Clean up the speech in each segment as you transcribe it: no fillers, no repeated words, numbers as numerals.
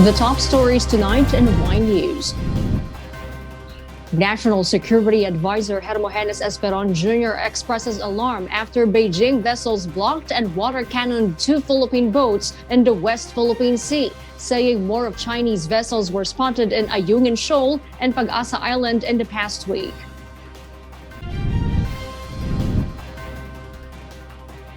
The top stories tonight in Y News. National Security Advisor Hermogenes Esperon Jr. expresses alarm after Beijing vessels blocked and water cannoned 2 Philippine boats in the West Philippine Sea, saying more of Chinese vessels were spotted in Ayungin Shoal and Pag-asa Island in the past week.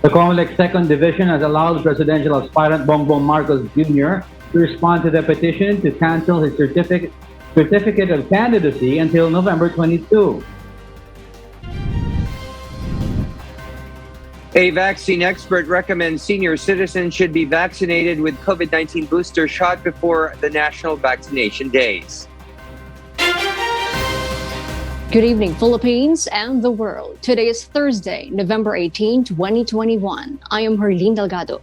The Comelec 2nd Division has allowed presidential aspirant Bongbong Marcos Jr. to respond to the petition to cancel his certificate of candidacy until November 22. A vaccine expert recommends senior citizens should be vaccinated with COVID-19 booster shot before the national vaccination days. Good evening, Philippines and the world. Today is Thursday, November 18, 2021. I am Herlene Delgado.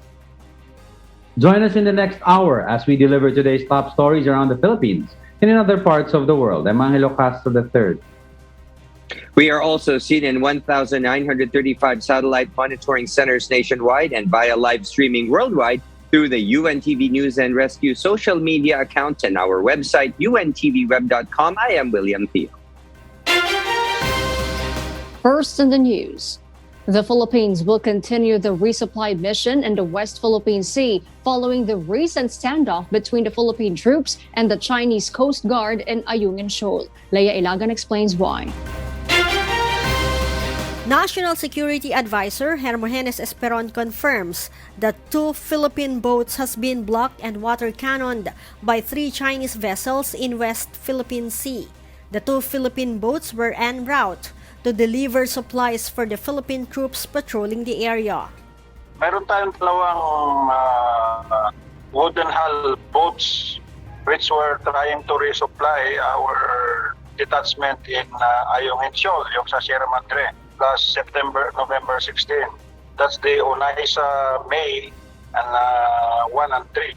Join us in the next hour as we deliver today's top stories around the Philippines and in other parts of the world. I'm Angelo Castro III. We are also seen in 1,935 satellite monitoring centers nationwide and via live streaming worldwide through the UNTV News and Rescue social media account and our website, untvweb.com. I am William Theo. First in the news. The Philippines will continue the resupply mission in the West Philippine Sea following the recent standoff between the Philippine troops and the Chinese Coast Guard in Ayungin Shoal. Leia Ilagan explains why. National Security Advisor Hermogenes Esperon confirms that 2 Philippine boats has been blocked and water cannoned by 3 Chinese vessels in West Philippine Sea. The 2 Philippine boats were en route to deliver supplies for the Philippine troops patrolling the area. Meron tayong dalawang wooden hull boats which were trying to resupply our detachment in Ayungin Shoal, yung sa Sierra Madre, last November 16. That's the Onaisa May and 1 and 3.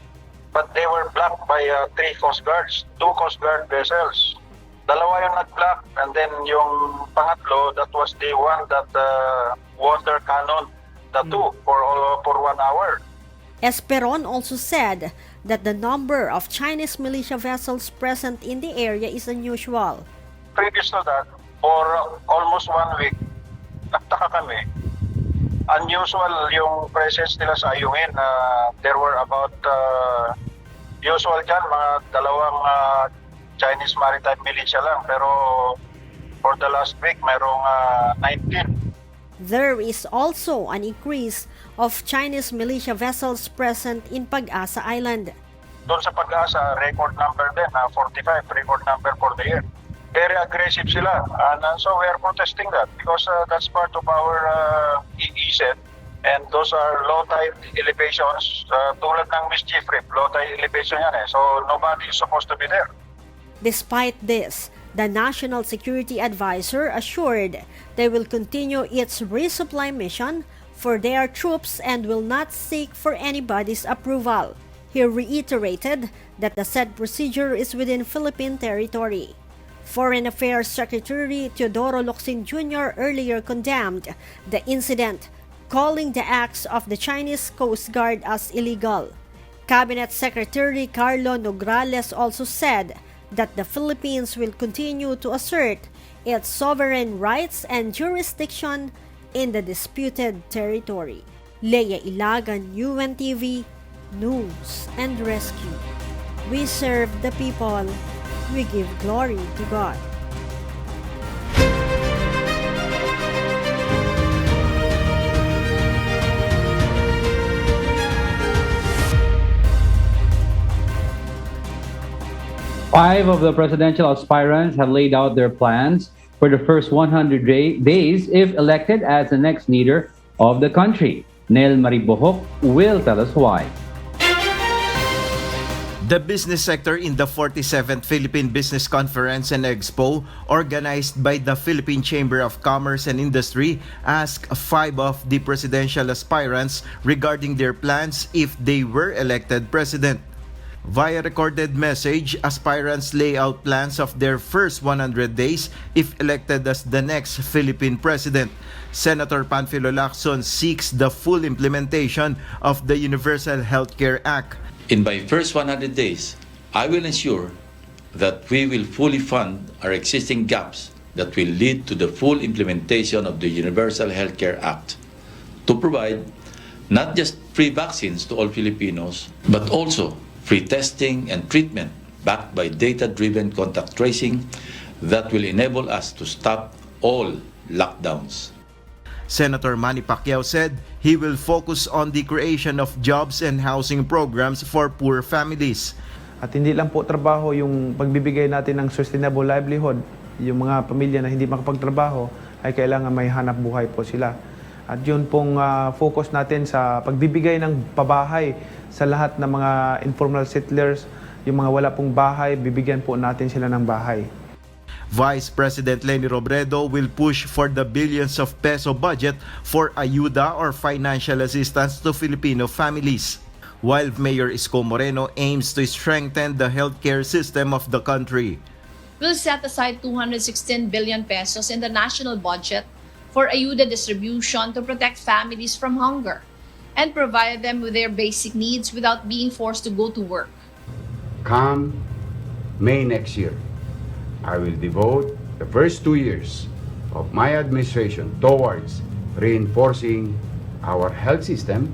But they were blocked by 3 Coast Guards, 2 Coast Guard vessels. Dalawa yung nag-block, and then yung pangatlo, that was the one that water cannon the 2 for 1 hour. Esperon also said that the number of Chinese militia vessels present in the area is unusual. Previous to that, for almost 1 week, nagtaka kami. Unusual yung presence nila sa Ayungin. There were about, usual dyan, mga dalawang Chinese maritime militia lang, pero for the last week mayroong 19. There is also an increase of Chinese militia vessels present in Pag-asa Island. Doon sa Pag-asa, record number din, 45, record number for the year. Very aggressive sila, and so we are protesting that because that's part of our EEZ, and those are low tide elevations, tulad ng Mischief Reef, low tide elevation yan so nobody is supposed to be there. Despite this, the National Security Advisor assured they will continue its resupply mission for their troops and will not seek for anybody's approval. He reiterated that the said procedure is within Philippine territory. Foreign Affairs Secretary Teodoro Locsin Jr. earlier condemned the incident, calling the acts of the Chinese Coast Guard as illegal. Cabinet Secretary Carlo Nograles also said that the Philippines will continue to assert its sovereign rights and jurisdiction in the disputed territory. Leia Ilagan, UNTV, News and Rescue. We serve the people. We give glory to God. Five of the presidential aspirants have laid out their plans for the first 100 days if elected as the next leader of the country. Nel Maribohok will tell us why. The business sector in the 47th Philippine Business Conference and Expo, organized by the Philippine Chamber of Commerce and Industry, asked 5 of the presidential aspirants regarding their plans if they were elected president. Via recorded message, aspirants lay out plans of their first 100 days if elected as the next Philippine president. Senator Panfilo Lacson seeks the full implementation of the Universal Healthcare Act. In my first 100 days, I will ensure that we will fully fund our existing gaps that will lead to the full implementation of the Universal Healthcare Act to provide not just free vaccines to all Filipinos, but also free testing and treatment backed by data-driven contact tracing that will enable us to stop all lockdowns. Senator Manny Pacquiao said he will focus on the creation of jobs and housing programs for poor families. At hindi lang po trabaho yung pagbibigay natin ng sustainable livelihood. Yung mga pamilya na hindi makapagtrabaho ay kailangan may hanap buhay po sila. At yun pong focus natin sa pagbibigay ng pabahay sa lahat ng mga informal settlers, yung mga wala pong bahay, bibigyan po natin sila ng bahay. Vice President Leni Robredo will push for the billions of peso budget for ayuda or financial assistance to Filipino families, while Mayor Isko Moreno aims to strengthen the healthcare system of the country. We'll set aside 216 billion pesos in the national budget for ayuda distribution to protect families from hunger and provide them with their basic needs without being forced to go to work. Come May next year, I will devote the first 2 years of my administration towards reinforcing our health system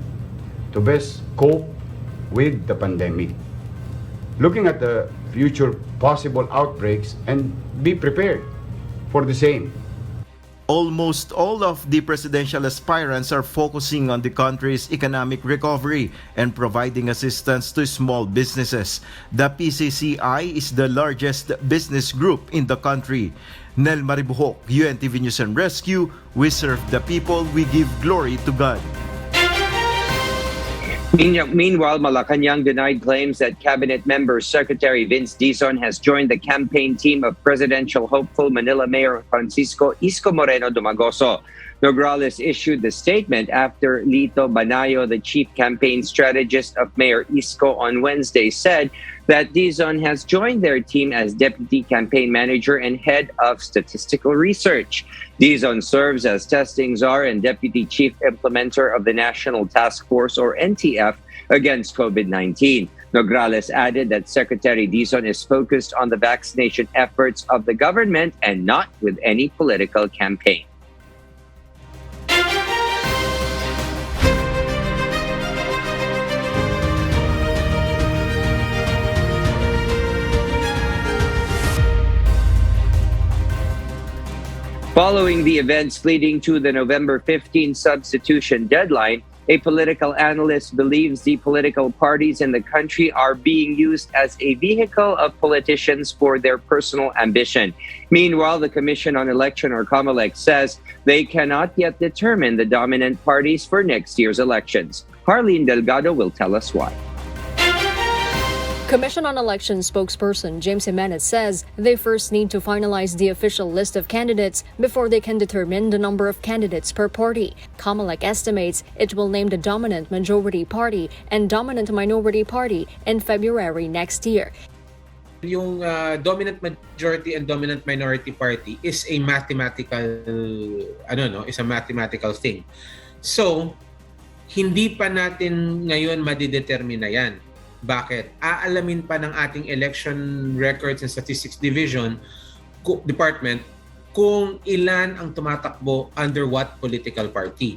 to best cope with the pandemic. Looking at the future possible outbreaks and be prepared for the same. Almost all of the presidential aspirants are focusing on the country's economic recovery and providing assistance to small businesses. The PCCI is the largest business group in the country. Nel Maribuhok, UNTV News and Rescue. We serve the people, we give glory to God. Meanwhile, Malacanang denied claims that Cabinet member Secretary Vince Dizon has joined the campaign team of presidential hopeful Manila Mayor Francisco Isko Moreno Dumagoso. Nograles issued the statement after Lito Banayo, the chief campaign strategist of Mayor Isko, on Wednesday said that Dizon has joined their team as deputy campaign manager and head of statistical research. Dizon serves as testing czar and deputy chief implementer of the National Task Force, or NTF, against COVID-19. Nograles added that Secretary Dizon is focused on the vaccination efforts of the government and not with any political campaign. Following the events leading to the November 15 substitution deadline, a political analyst believes the political parties in the country are being used as a vehicle of politicians for their personal ambition. Meanwhile, the Commission on Election, or Comelec, says they cannot yet determine the dominant parties for next year's elections. Harleen Delgado will tell us why. Commission on Elections spokesperson James Jimenez says they first need to finalize the official list of candidates before they can determine the number of candidates per party. Comelec estimates it will name the dominant majority party and dominant minority party in February next year. Yung dominant majority and dominant minority party is a mathematical thing. So, hindi pa natin ngayon madidetermine na yan. Bakit? Aalamin pa ng ating Election Records and Statistics Department kung ilan ang tumatakbo under what political party.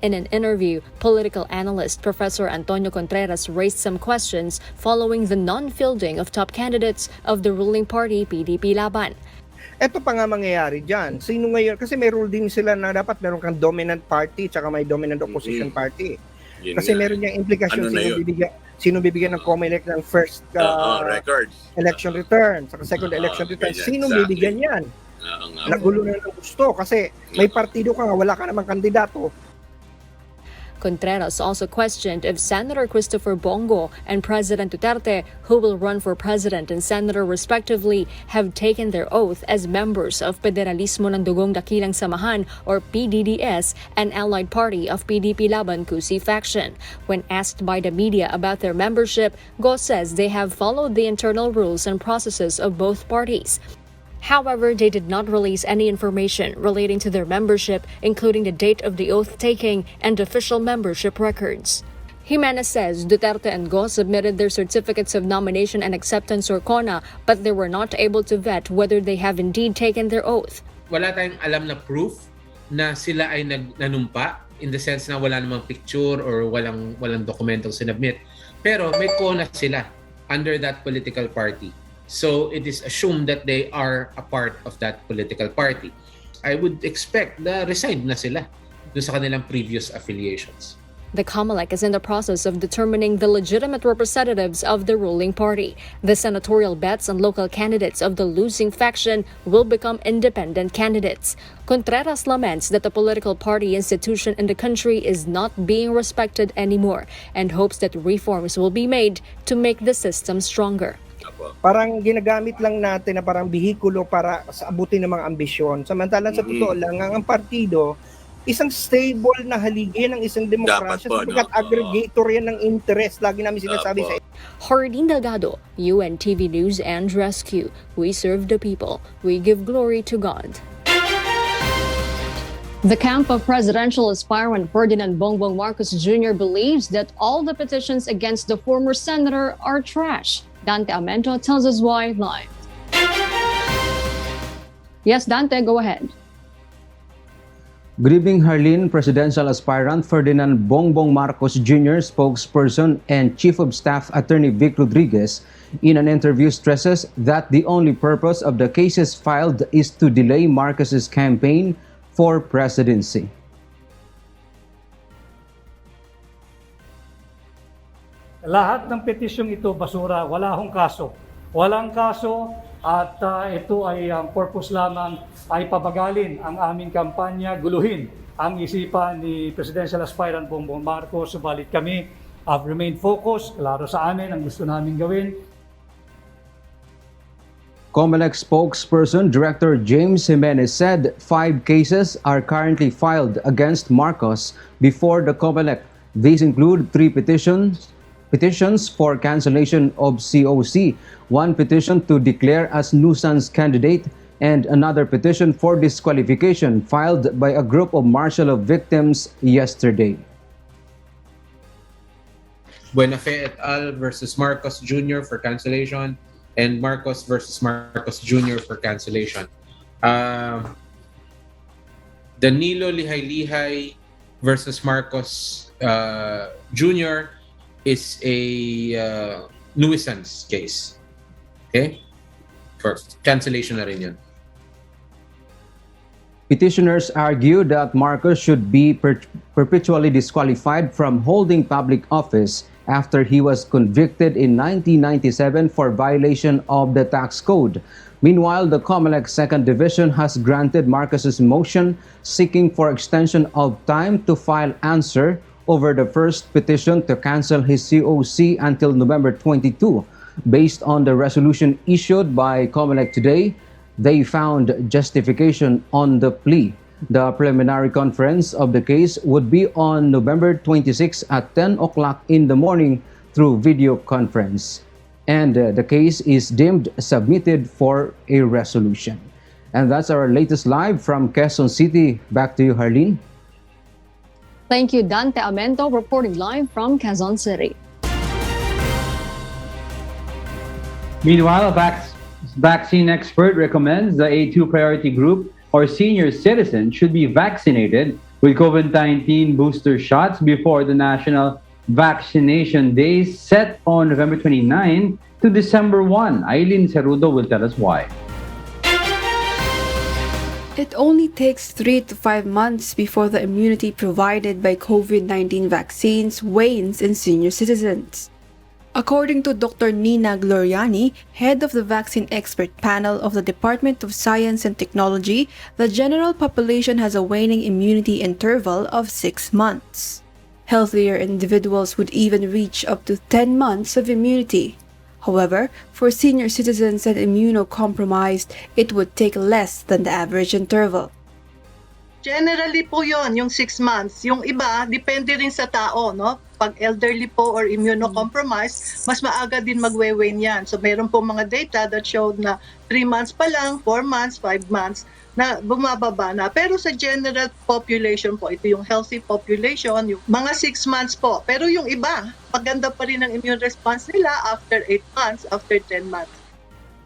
In an interview, political analyst Professor Antonio Contreras raised some questions following the non-fielding of top candidates of the ruling party, PDP Laban. Ito pa nga mangyayari dyan. Sino ngayon? Kasi may rule din sila na dapat meron kang dominant party tsaka may dominant opposition party. Kasi meron niyang implikasyon sino bibigyan ng Comelec ng first election return, saka second election return. Sino bibigyan yan? Nagulo na ng gusto kasi may partido ka nga, wala ka namang kandidato. Contreras also questioned if Senator Christopher Bongo and President Duterte, who will run for president and senator respectively, have taken their oath as members of Federalismo ng Dugong Dakilang Samahan, or PDDS, an allied party of PDP Laban Kusi faction. When asked by the media about their membership, Go says they have followed the internal rules and processes of both parties. However, they did not release any information relating to their membership, including the date of the oath-taking and official membership records. Jimenez says Duterte and Go submitted their certificates of nomination and acceptance or CONA, but they were not able to vet whether they have indeed taken their oath. Wala tayong alam na proof na sila ay nanumpa, in the sense na wala namang picture or walang dokumentong sinubmit. Pero may CONA sila under that political party. So it is assumed that they are a part of that political party. I would expect na resigned na sila doon sa kanilang previous affiliations. The Comelec is in the process of determining the legitimate representatives of the ruling party. The senatorial bets and local candidates of the losing faction will become independent candidates. Contreras laments that the political party institution in the country is not being respected anymore and hopes that reforms will be made to make the system stronger. Parang ginagamit lang natin na parang bihikulo para sa abutin ng mga ambisyon. Samantalang sa totoo lang, ang partido, isang stable na haligi ng isang demokrasya sapagkat aggregator yan ng interest. Lagi namin sinasabi sa Hardin Delgado, UNTV News and Rescue. We serve the people. We give glory to God. The camp of presidential aspirant Ferdinand Bongbong Marcos Jr. believes that all the petitions against the former senator are trash. Dante Amento tells us why live. Yes, Dante, go ahead. Good evening, Harleen. Presidential aspirant Ferdinand Bongbong Marcos Jr. spokesperson and Chief of Staff Attorney Vic Rodriguez in an interview stresses that the only purpose of the cases filed is to delay Marcos's campaign for presidency. Lahat ng petisyong ito basura, wala hong kaso. Walang kaso at ito ay ang purpose lamang ay pabagalin ang aming kampanya, guluhin ang isipan ni Presidential Aspirant Bongbong Marcos. Subalit kami have remained focused, klaro sa amin ang gusto namin gawin. Comelec spokesperson Director James Jimenez said 5 cases are currently filed against Marcos before the Comelec. These include 3 petitions for cancellation of COC, 1 petition to declare as nuisance candidate, and another petition for disqualification filed by a group of martial law victims yesterday. Buenafe et al. Versus Marcos Jr. for cancellation and Marcos versus Marcos Jr. for cancellation. Danilo Lihay-Lihay versus Marcos Jr. is a nuisance case. Okay? First, cancellation na rin yun. Petitioners argue that Marcos should be perpetually disqualified from holding public office after he was convicted in 1997 for violation of the tax code. Meanwhile, the Comelec Second Division has granted Marcos's motion seeking for extension of time to file answer over the first petition to cancel his COC until November 22. Based on the resolution issued by Comelec today, they found justification on the plea. The preliminary conference of the case would be on November 26 at 10 o'clock in the morning through video conference. And the case is deemed submitted for a resolution. And that's our latest live from Quezon City. Back to you, Harleen. Thank you, Dante Amento, reporting live from Quezon City. Meanwhile, a vaccine expert recommends the A2 priority group or senior citizens should be vaccinated with COVID-19 booster shots before the national vaccination days set on November 29 to December 1. Aileen Cerudo will tell us why. It only takes 3 to 5 months before the immunity provided by COVID-19 vaccines wanes in senior citizens. According to Dr. Nina Gloriani, head of the vaccine expert panel of the Department of Science and Technology, the general population has a waning immunity interval of 6 months. Healthier individuals would even reach up to 10 months of immunity. However, for senior citizens and immunocompromised, it would take less than the average interval. Generally po yon yung 6 months. Yung iba, depende rin sa tao, no? Pag elderly po or immunocompromised, mas maaga din magwe-wane yan. So mayroon po mga data that showed na 3 months pa lang, 4 months, 5 months, na bumababa na. Pero sa general population po, ito yung healthy population, yung mga 6 months po. Pero yung iba, maganda pa rin ang immune response nila after 8 months, after 10 months.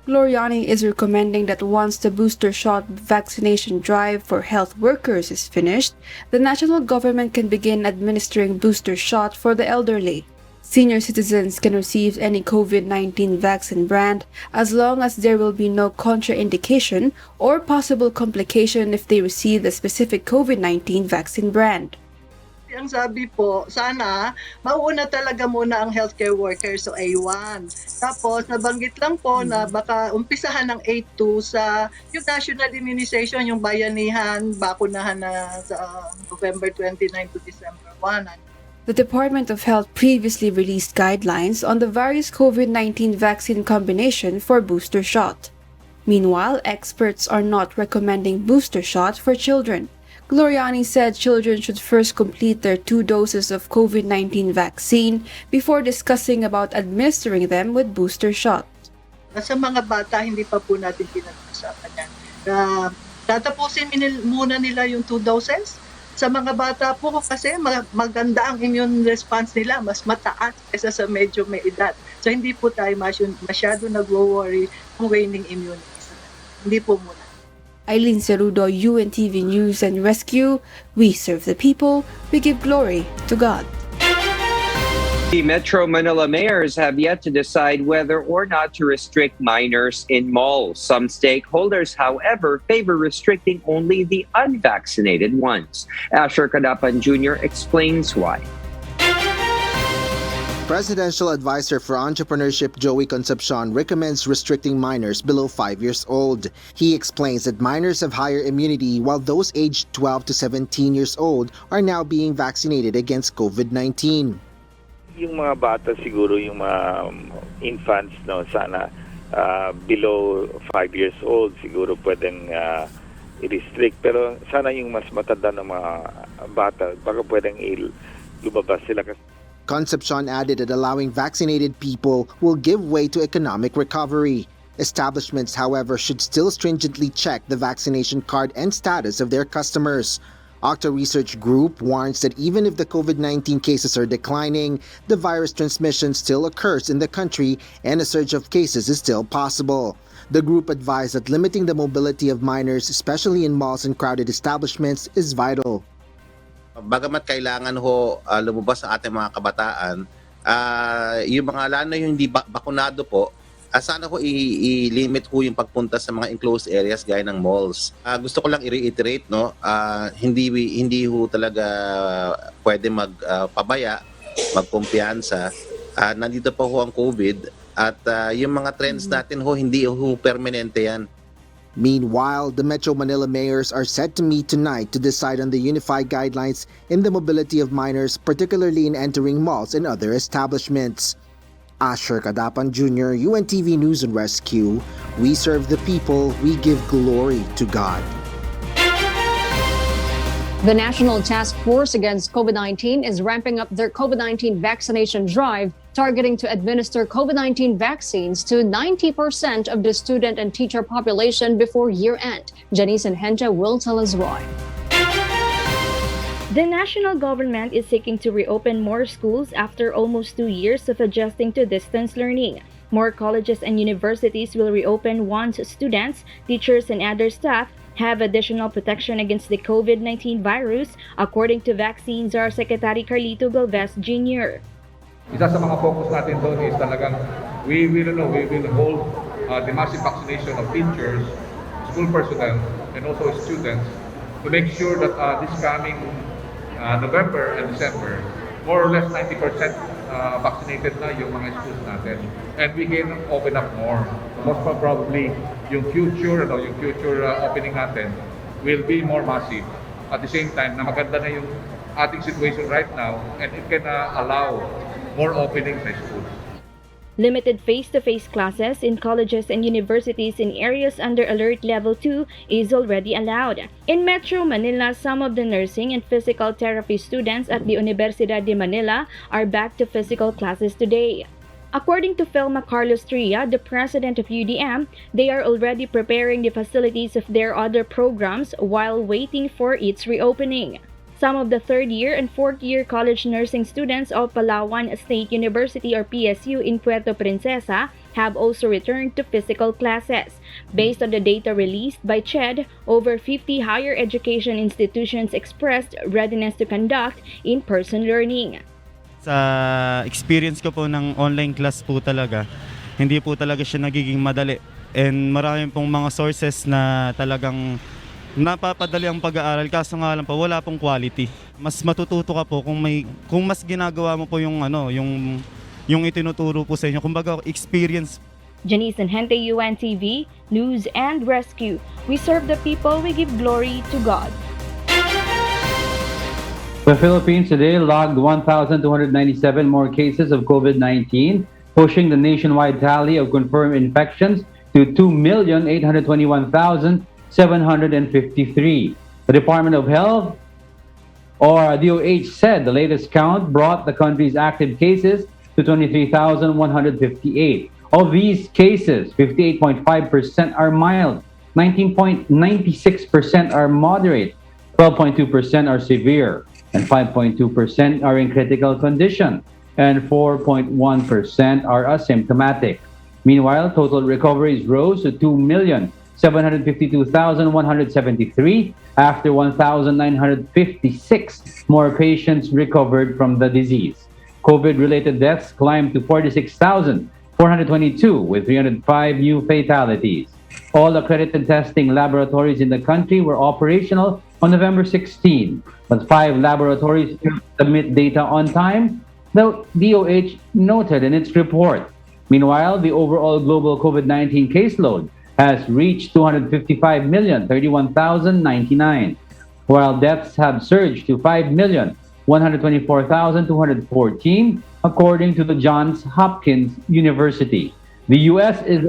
Gloriani is recommending that once the booster shot vaccination drive for health workers is finished, the national government can begin administering booster shot for the elderly. Senior citizens can receive any COVID-19 vaccine brand as long as there will be no contraindication or possible complication if they receive the specific COVID-19 vaccine brand. Ang sabi po, sana mauuna talaga muna ang healthcare workers, so A1. Tapos nabanggit lang po na baka umpisahan ng A2 sa yung national immunization, yung bayanihan, bakunahan na sa November 29 to December 1. The Department of Health previously released guidelines on the various COVID-19 vaccine combination for booster shot. Meanwhile, experts are not recommending booster shot for children. Gloriani said children should first complete their 2 doses of COVID-19 vaccine before discussing about administering them with booster shot. Sa mga bata, hindi pa po natin pinag-usapan yan. Tatapusin muna nila yung 2 doses. Sa mga bata po kasi maganda ang immune response nila, mas mataas kaysa sa medyo may edad. So hindi po tayo masyado nag-worry kung waning immunity. Hindi po muna. Eileen Cerudo, UNTV News and Rescue. We serve the people, we give glory to God. The Metro Manila mayors have yet to decide whether or not to restrict minors in malls. Some stakeholders, however, favor restricting only the unvaccinated ones. Asher Cadapan Jr. explains why. Presidential Advisor for Entrepreneurship Joey Concepcion recommends restricting minors below 5 years old. He explains that minors have higher immunity while those aged 12 to 17 years old are now being vaccinated against COVID-19. Yung mga bata siguro, yung mga infants, no, sana below 5 years old siguro pwedeng i-restrict. Pero sana yung mas matanda ng mga bata, baka pwedeng lumabas sila. Concepcion added that allowing vaccinated people will give way to economic recovery. Establishments, however, should still stringently check the vaccination card and status of their customers. Octa Research Group warns that even if the COVID-19 cases are declining, the virus transmission still occurs in the country and a surge of cases is still possible. The group advised that limiting the mobility of minors, especially in malls and crowded establishments, is vital. Bagamat kailangan ho lumabas ang ating mga kabataan, yung mga lalo yung hindi bakunado po, sana ho i-limit ho yung pagpunta sa mga enclosed areas gaya ng malls. Gusto ko lang i-reiterate, no, hindi ho talaga pwede magpabaya, magkumpiyansa. Nandito pa ho ang COVID at yung mga trends natin ho hindi ho permanente yan. Meanwhile, the Metro Manila mayors are set to meet tonight to decide on the unified guidelines in the mobility of minors, particularly in entering malls and other establishments. Asher Cadapan Jr., UNTV News and Rescue. We serve the people, we give glory to God. The National Task Force Against COVID-19 is ramping up their COVID-19 vaccination drive, targeting to administer COVID-19 vaccines to 90% of the student and teacher population before year-end. Janice and Henja will tell us why. The national government is seeking to reopen more schools after almost 2 years of adjusting to distance learning. More colleges and universities will reopen once students, teachers, and other staff have additional protection against the COVID-19 virus, according to Vaccines Czar Secretary Carlito Galvez Jr. Isa sa mga focus natin doon is talagang we will hold the massive vaccination of teachers, school personnel, and also students to make sure that this coming November and December, more or less 90% vaccinated na yung mga schools natin. And we can open up more. Most probably, yung future opening natin will be more massive. At the same time, na maganda na yung ating situation right now, and it can allow more openings sa schools. Limited face-to-face classes in colleges and universities in areas under Alert Level 2 is already allowed. In Metro Manila, some of the nursing and physical therapy students at the Universidad de Manila are back to physical classes today. According to Felma Carlos Tria, the president of UDM, they are already preparing the facilities of their other programs while waiting for its reopening. Some of the third-year and fourth-year college nursing students of Palawan State University or PSU in Puerto Princesa have also returned to physical classes. Based on the data released by CHED, over 50 higher education institutions expressed readiness to conduct in-person learning. Sa experience ko po ng online class po talaga, hindi po talaga siya nagiging madali. And marami pong mga sources na talagang napapadali ang pag-aaral, kaso nga lang po wala pong quality. Mas matututo ka po kung mas ginagawa mo po yung itinuturo po sa inyo, kumbaga experience. Janice Hente, UNTV, News and Rescue. We serve the people, we give glory to God. The Philippines today logged 1,297 more cases of COVID-19, pushing the nationwide tally of confirmed infections to 2,821,753. The Department of Health, or DOH, said the latest count brought the country's active cases to 23,158. Of these cases, 58.5% are mild, 19.96% are moderate, 12.2% are severe, and 5.2% are in critical condition, and 4.1% are asymptomatic. Meanwhile, total recoveries rose to 2,752,173 after 1,956 more patients recovered from the disease. COVID-related deaths climbed to 46,422 with 305 new fatalities. All accredited testing laboratories in the country were operational on November 16, but 5 laboratories failed to submit data on time, the DOH noted in its report. Meanwhile, the overall global COVID-19 caseload has reached 255,031,099, while deaths have surged to 5,124,214, according to the Johns Hopkins University. The U.S. is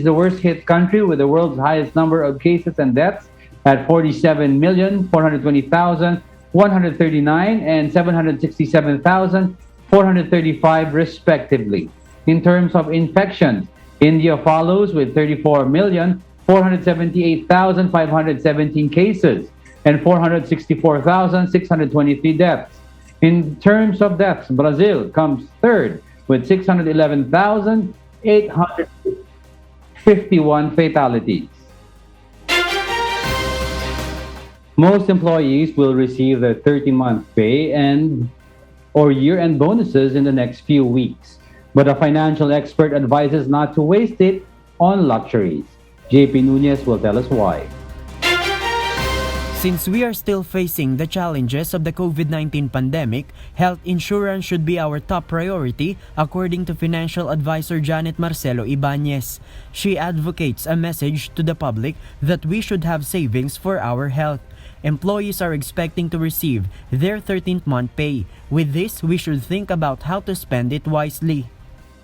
the worst hit country with the world's highest number of cases and deaths at 47,420,139 and 767,435 respectively. In terms of infections, India follows with 34,478,517 cases and 464,623 deaths. In terms of deaths, Brazil comes third with 611,851 fatalities. Most employees will receive their 13-month pay or year-end bonuses in the next few weeks. But a financial expert advises not to waste it on luxuries. JP Nunez will tell us why. Since we are still facing the challenges of the COVID-19 pandemic, health insurance should be our top priority, according to financial advisor Janet Marcelo Ibanez. She advocates a message to the public that we should have savings for our health. Employees are expecting to receive their 13th month pay. With this, we should think about how to spend it wisely.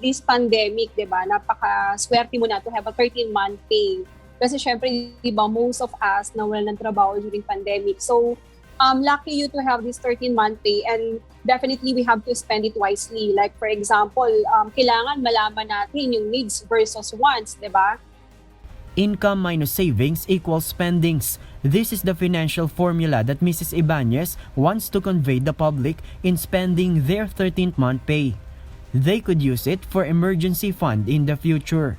This pandemic, diba, napaka-swerte mo na to have a 13-month pay. Kasi syempre, diba, most of us nawalan ng trabaho during pandemic. So, lucky you to have this 13-month pay, and definitely we have to spend it wisely. Like for example, kailangan malaman natin yung needs versus wants, diba? Income minus savings equals spendings. This is the financial formula that Mrs. Ibanez wants to convey the public in spending their 13th month pay. They could use it for emergency fund in the future.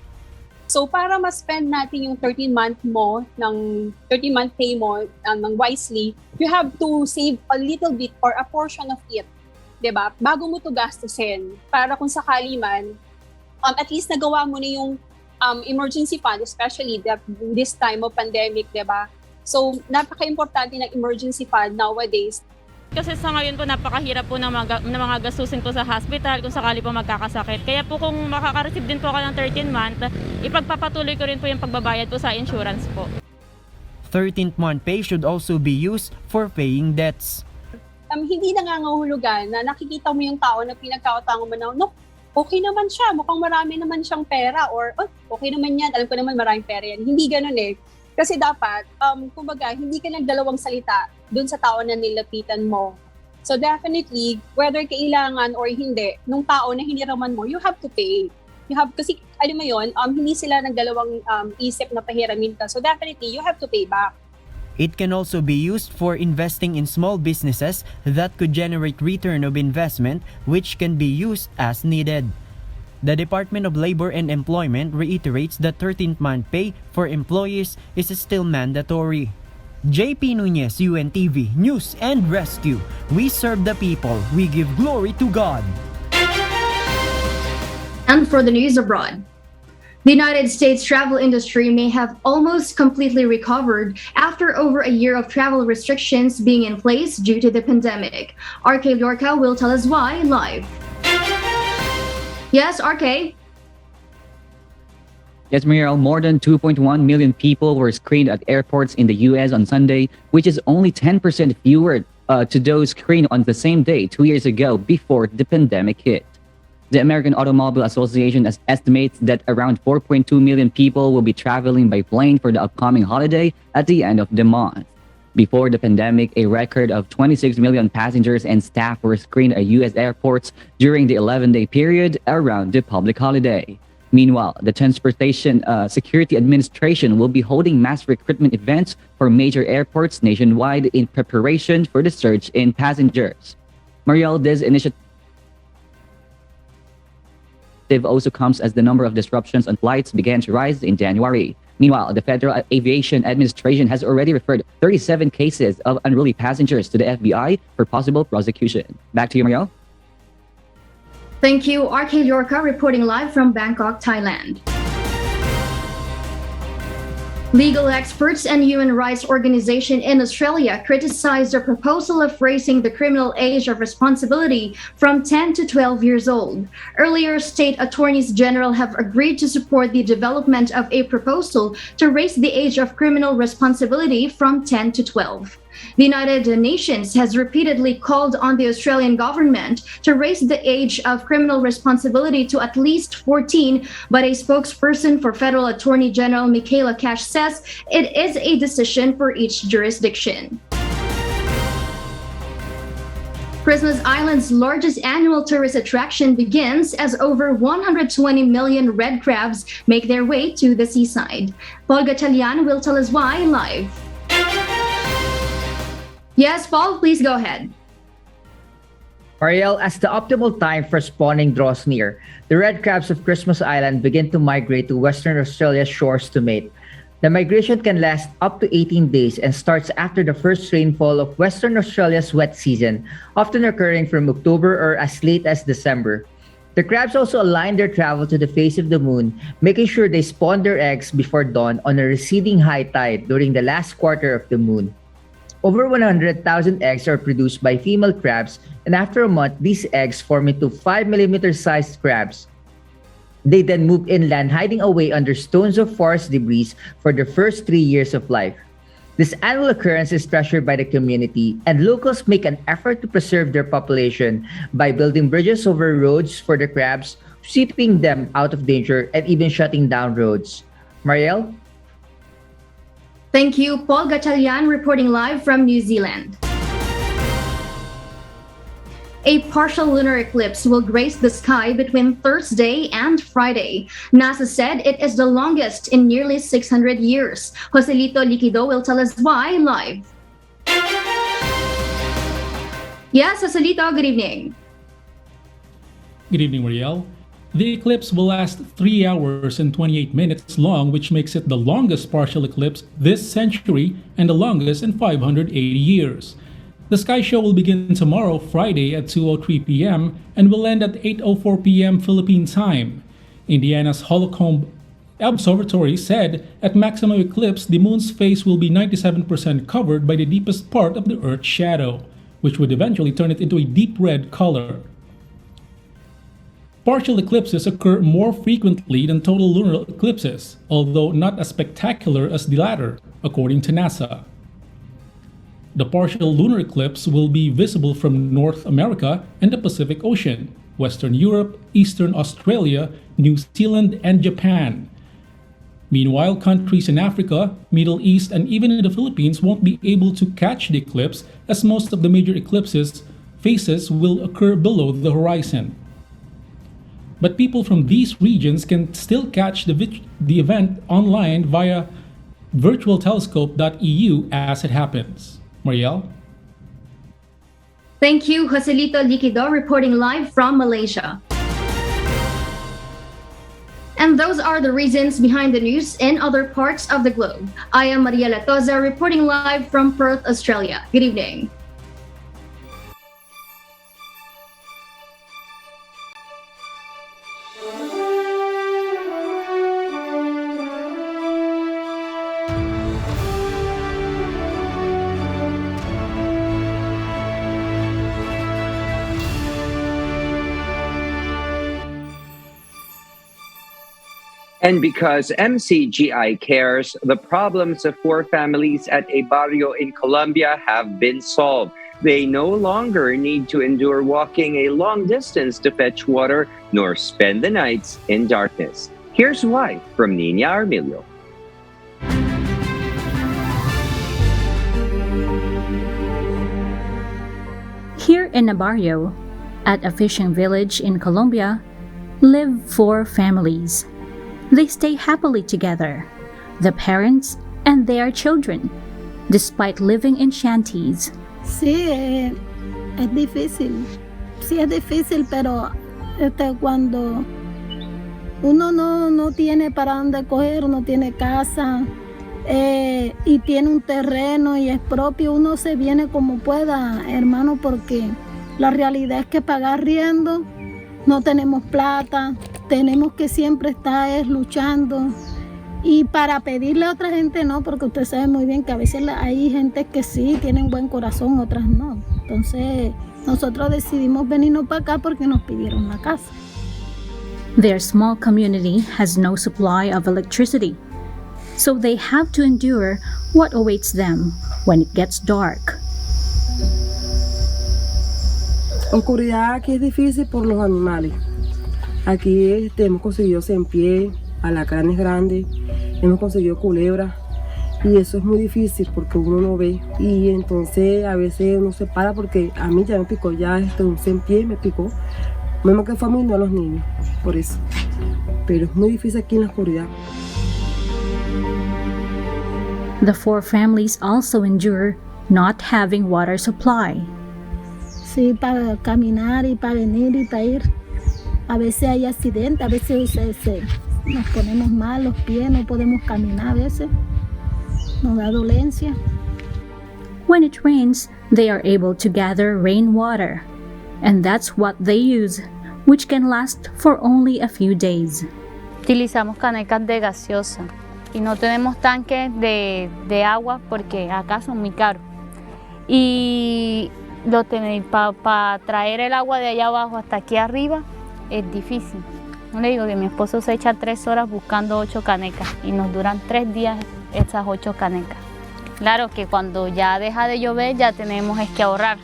So para ma-spend natin yung 13-month mo, ng 13-month pay mo ng wisely, you have to save a little bit or a portion of it, 'di ba? Bago mo to gastusin, para kung sakali man, at least nagawa mo na yung emergency fund, especially this time of pandemic, 'di ba? So napaka-importante ng emergency fund nowadays. Kasi sa ngayon po napakahirap po ng mga gastusin po sa hospital kung sakali po magkakasakit. Kaya po kung makaka-receive din po ako ng 13 month, ipagpapatuloy ko rin po yung pagbabayad po sa insurance po. 13th month pay should also be used for paying debts. Hindi nangangahulugan na nakikita mo yung tao na pinagkautangan mo na, no, okay naman siya, mukhang marami naman siyang pera, or okay naman yan, alam ko naman maraming pera yan. Hindi ganun eh. Kasi dapat, kumbaga, hindi ka nagdalawang salita dun sa tao na nilapitan mo. So definitely, whether kailangan or hindi, nung tao na hiniraman mo, you have to pay. You have, kasi alam mo yun, hindi sila nagdalawang isip na pahiramin ka. So definitely, you have to pay back. It can also be used for investing in small businesses that could generate return of investment, which can be used as needed. The Department of Labor and Employment reiterates that 13th month pay for employees is still mandatory. JP Nunez, UNTV, News and Rescue. We serve the people. We give glory to God. And for the news abroad, the United States travel industry may have almost completely recovered after over a year of travel restrictions being in place due to the pandemic. RK Lorca will tell us why live. Yes, RK? Yes, Muriel, more than 2.1 million people were screened at airports in the U.S. on Sunday, which is only 10% fewer to those screened on the same day 2 years ago before the pandemic hit. The American Automobile Association estimates that around 4.2 million people will be traveling by plane for the upcoming holiday at the end of the month. Before the pandemic, a record of 26 million passengers and staff were screened at U.S. airports during the 11-day period around the public holiday. Meanwhile, the Transportation Security Administration will be holding mass recruitment events for major airports nationwide in preparation for the surge in passengers. Mariel, this initiative also comes as the number of disruptions on flights began to rise in January. Meanwhile, the Federal Aviation Administration has already referred 37 cases of unruly passengers to the FBI for possible prosecution. Back to you, Mariel. Thank you, RK Lorca, reporting live from Bangkok, Thailand. Legal experts and human rights organizations in Australia criticized the proposal of raising the criminal age of responsibility from 10 to 12 years old. Earlier, state attorneys general have agreed to support the development of a proposal to raise the age of criminal responsibility from 10 to 12. The United Nations has repeatedly called on the Australian government to raise the age of criminal responsibility to at least 14, but a spokesperson for Federal Attorney General Michaela Cash says it is a decision for each jurisdiction. Christmas Island's largest annual tourist attraction begins as over 120 million red crabs make their way to the seaside. Paul Gatchalian will tell us why live. Yes, Paul, please go ahead. Ariel, as the optimal time for spawning draws near, the red crabs of Christmas Island begin to migrate to Western Australia's shores to mate. The migration can last up to 18 days and starts after the first rainfall of Western Australia's wet season, often occurring from October or as late as December. The crabs also align their travel to the face of the moon, making sure they spawn their eggs before dawn on a receding high tide during the last quarter of the moon. Over 100,000 eggs are produced by female crabs, and after a month, these eggs form into 5mm sized crabs. They then move inland, hiding away under stones of forest debris for the first 3 years of life. This annual occurrence is treasured by the community, and locals make an effort to preserve their population by building bridges over roads for the crabs, sweeping them out of danger, and even shutting down roads. Marielle? Thank you, Paul Gatchalian, reporting live from New Zealand. A partial lunar eclipse will grace the sky between Thursday and Friday. NASA said it is the longest in nearly 600 years. Joselito Liquido will tell us why live. Yes, Joselito, good evening. Good evening, Marielle. The eclipse will last 3 hours and 28 minutes long, which makes it the longest partial eclipse this century and the longest in 580 years. The sky show will begin tomorrow, Friday at 2:03 p.m. and will end at 8:04 p.m. Philippine time. Indiana's Holcomb Observatory said at maximum eclipse, the moon's face will be 97% covered by the deepest part of the Earth's shadow, which would eventually turn it into a deep red color. Partial eclipses occur more frequently than total lunar eclipses, although not as spectacular as the latter, according to NASA. The partial lunar eclipse will be visible from North America and the Pacific Ocean, Western Europe, Eastern Australia, New Zealand, and Japan. Meanwhile, countries in Africa, Middle East, and even in the Philippines won't be able to catch the eclipse, as most of the major eclipses faces will occur below the horizon. But people from these regions can still catch the event online via virtualtelescope.eu as it happens. Marielle? Thank you, Joselito Liquido, reporting live from Malaysia. And those are the reasons behind the news in other parts of the globe. I am Mariela Toza, reporting live from Perth, Australia. Good evening. And because MCGI cares, the problems of 4 families at a barrio in Colombia have been solved. They no longer need to endure walking a long distance to fetch water, nor spend the nights in darkness. Here's why from Nina Armilio. Here in a barrio, at a fishing village in Colombia, live 4 families. They stay happily together, the parents and their children, despite living in shanties. Sí, es difícil. Sí, es difícil, pero cuando uno no tiene para dónde coger, no tiene casa y tiene un terreno y es propio, uno se viene como pueda, hermano, porque la realidad es que pagar arriendo, no tenemos plata. Tenemos que siempre estar luchando y para pedirle a otra gente no, porque usted sabe muy bien que a veces hay gente que sí tienen buen corazón, otras no. Entonces nosotros decidimos venirnos para acá porque nos pidieron la casa. Their small community has no supply of electricity, so they have to endure what awaits them when it gets dark. Oscuridad aquí es difícil por los animales. Aquí hemos conseguido cempié, alacranes grandes, hemos conseguido culebras y eso es muy difícil porque uno no ve y entonces a veces uno se para porque a mí ya me picó un cempié, me picó, mismo que fue a mí no a los niños, por eso. Pero es muy difícil aquí en la oscuridad. The 4 families also endure not having water supply. Sí, para caminar y para venir y para ir. A veces hay accidentes, a veces nos ponemos mal los pies, no podemos caminar a veces, nos da dolencia. When it rains, they are able to gather rainwater, and that's what they use, which can last for only a few days. Utilizamos canecas de gaseosa y no tenemos tanques de agua porque acá son muy caros. Y para traer el agua de allá abajo hasta aquí arriba, es difícil. No le digo que mi esposo se echa 3 horas buscando 8 canecas y nos duran 3 días esas 8 canecas. Claro que cuando ya deja de llover ya tenemos que ahorrar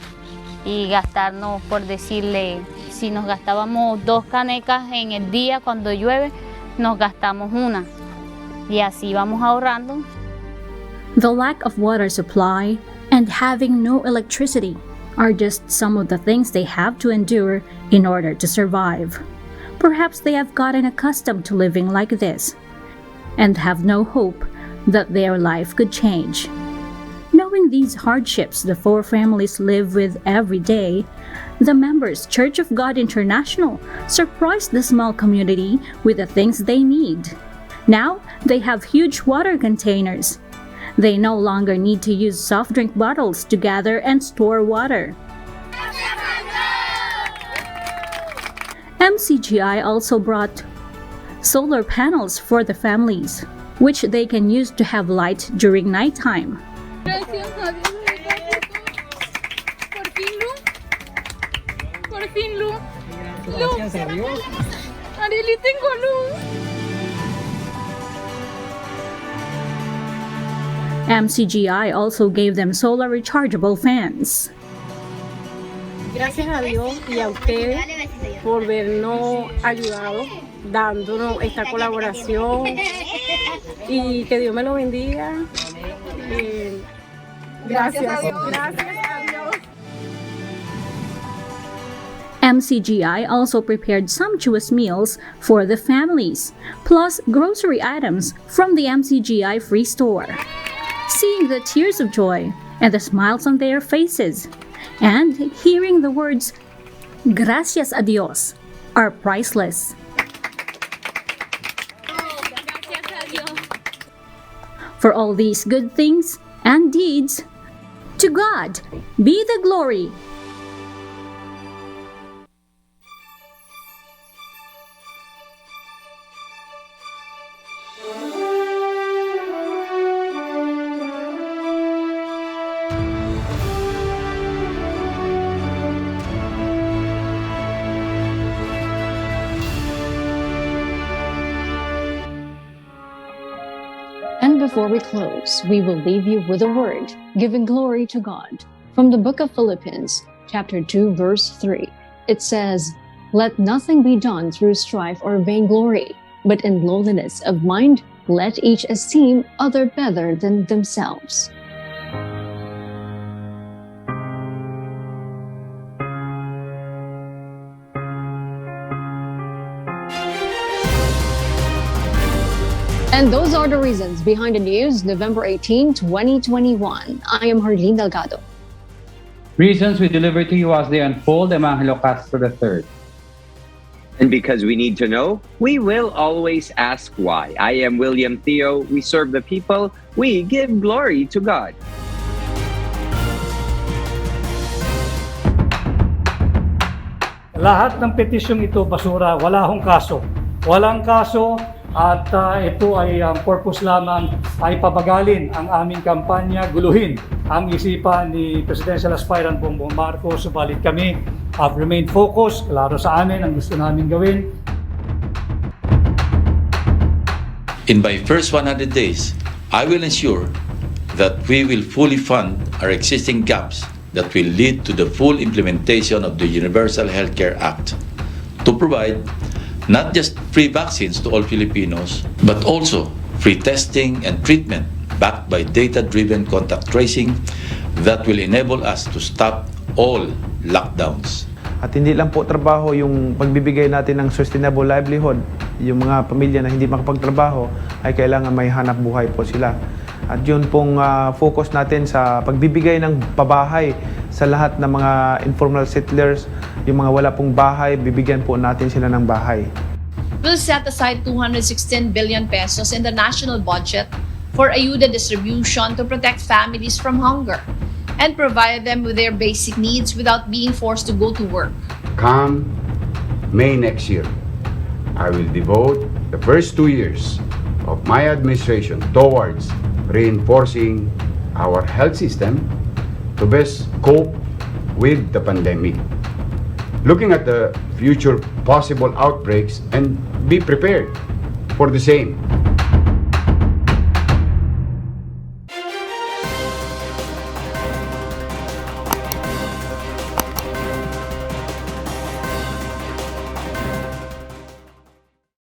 y gastarnos, por decirle, si nos gastábamos 2 canecas en el día cuando llueve, nos gastamos 1 y así vamos ahorrando. The lack of water supply and having no electricity are just some of the things they have to endure in order to survive. Perhaps they have gotten accustomed to living like this and have no hope that their life could change. Knowing these hardships the 4 families live with every day, the members Church of God International surprised the small community with the things they need. Now they have huge water containers. They no longer need to use soft drink bottles to gather and store water. MCGI also brought solar panels for the families, which they can use to have light during nighttime. Por fin luz. Gracias a Dios. Arely, tengo luz. MCGI also gave them solar rechargeable fans. Gracias a Dios y a ustedes por habernos ayudado, dándonos esta colaboración y que Dios me lo bendiga. Gracias. Gracias a Dios. MCGI also prepared sumptuous meals for the families, plus grocery items from the MCGI free store. Seeing the tears of joy and the smiles on their faces, and hearing the words, "Gracias a Dios," are priceless. For all these good things and deeds, to God be the glory. And before we close, we will leave you with a word, giving glory to God. From the book of Philippians, chapter 2, verse 3, it says, "Let nothing be done through strife or vainglory, but in lowliness of mind, let each esteem other better than themselves." And those are the reasons behind the news, November 18, 2021. I am Harleen Delgado. Reasons we deliver to you as they unfold, Emangelo Castro III. And because we need to know, we will always ask why. I am William Theo. We serve the people. We give glory to God. Lahat ng petisyong ito, basura, wala hong kaso. Walang kaso. At ito ay purpose lamang ay pabagalin ang aming kampanya, guluhin ang isipan ni Presidential Aspirant Bongbong Marcos. Subalit kami have remained focused, klaro sa amin ang gusto namin gawin. In my first 100 days, I will ensure that we will fully fund our existing gaps that will lead to the full implementation of the Universal Healthcare Act to provide not just free vaccines to all Filipinos, but also free testing and treatment backed by data-driven contact tracing that will enable us to stop all lockdowns. At hindi lang po trabaho yung pagbibigay natin ng sustainable livelihood. Yung mga pamilya na hindi makapagtrabaho ay kailangan may hanap buhay po sila. At yun pong focus natin sa pagbibigay ng pabahay sa lahat ng mga informal settlers, yung mga wala pong bahay, bibigyan po natin sila ng bahay. We'll set aside 216 billion pesos in the national budget for ayuda distribution to protect families from hunger and provide them with their basic needs without being forced to go to work. Come May next year, I will devote the first 2 years of my administration towards reinforcing our health system to best cope with the pandemic. Looking at the future possible outbreaks and be prepared for the same.